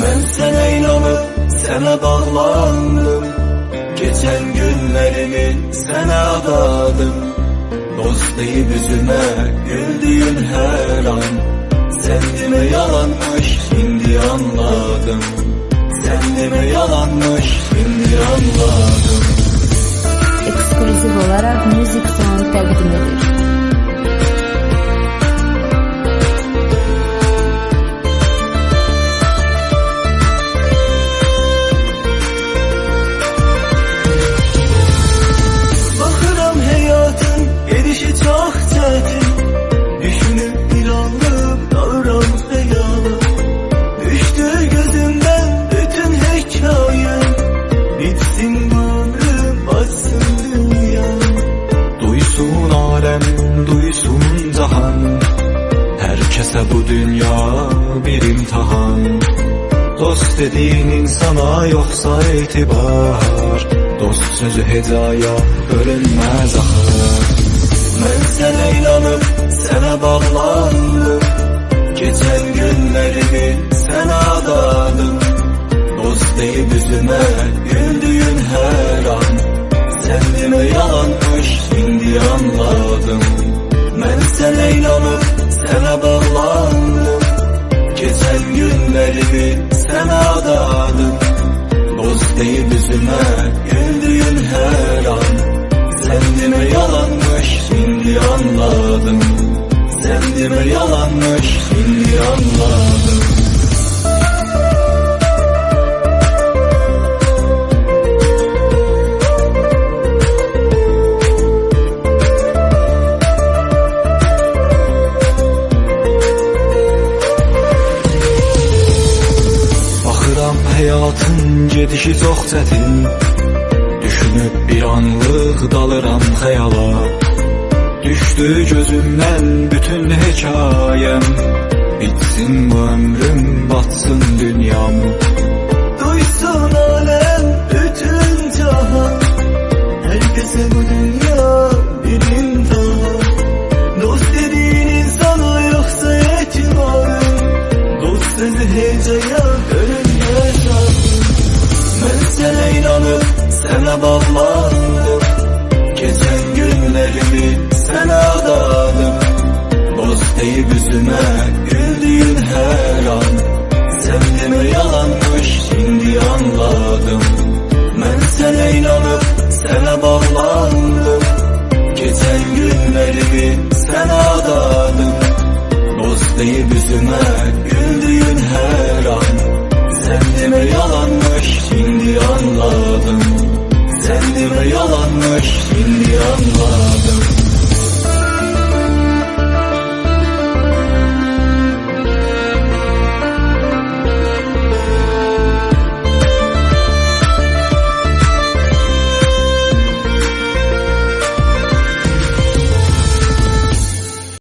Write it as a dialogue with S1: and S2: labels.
S1: Ben sana inanıp sana bağlandım. Geçen günlerimi sana adadım. Dost deyip yüzüme güldüğün her an. Sendi mi yalanmış şimdi anladım. Sendi mi yalanmış şimdi anladım.
S2: Ekskluzif olarak Music Song təqdim edir.
S1: Bakıram hayatın gelişi çok çetin. Düşünüp bir anlık dalıram hayala. Düştü gözümden bütün hikayem. Bitsin bu ömrüm, açsın dünya. Duysun alem, duysun cahan. Herkese bu dünya bir imtihan. Dost dediğin insana yoksa itibar. Dost sözü hecaya bölünmez ahır. Ben sana inanıp sana bağlandım. Geçen günlerimi sana adadım. Dost deyip yüzüme güldüğün her an. Sendi mi yalanmış şimdi anladım. Ben sana inanıp sana bağlandım. Geçen günlerimi sana adadım. Dost deyip yüzüme güldüğün her an. Sendi mi yalanmış şimdi anladım. Sendi mi yalanmış şimdi anladım. Hayatın gedişi çox çətin. Düşünüb bir anlıq dalıram xəyala. Düşdü gözümdən bütün hekayəm. Bitsin bu ömrüm, batsın dünyam. Duysun alem, bütün cahan. Herkese bu dünya bir imtihan. Dost dediğin insana yoksa etibarım. Dost sözü hecaya bölünmez. Ben sana inanıp sana bağlandım. Geçen günlerimi sana adadım. Dost deyip yüzüme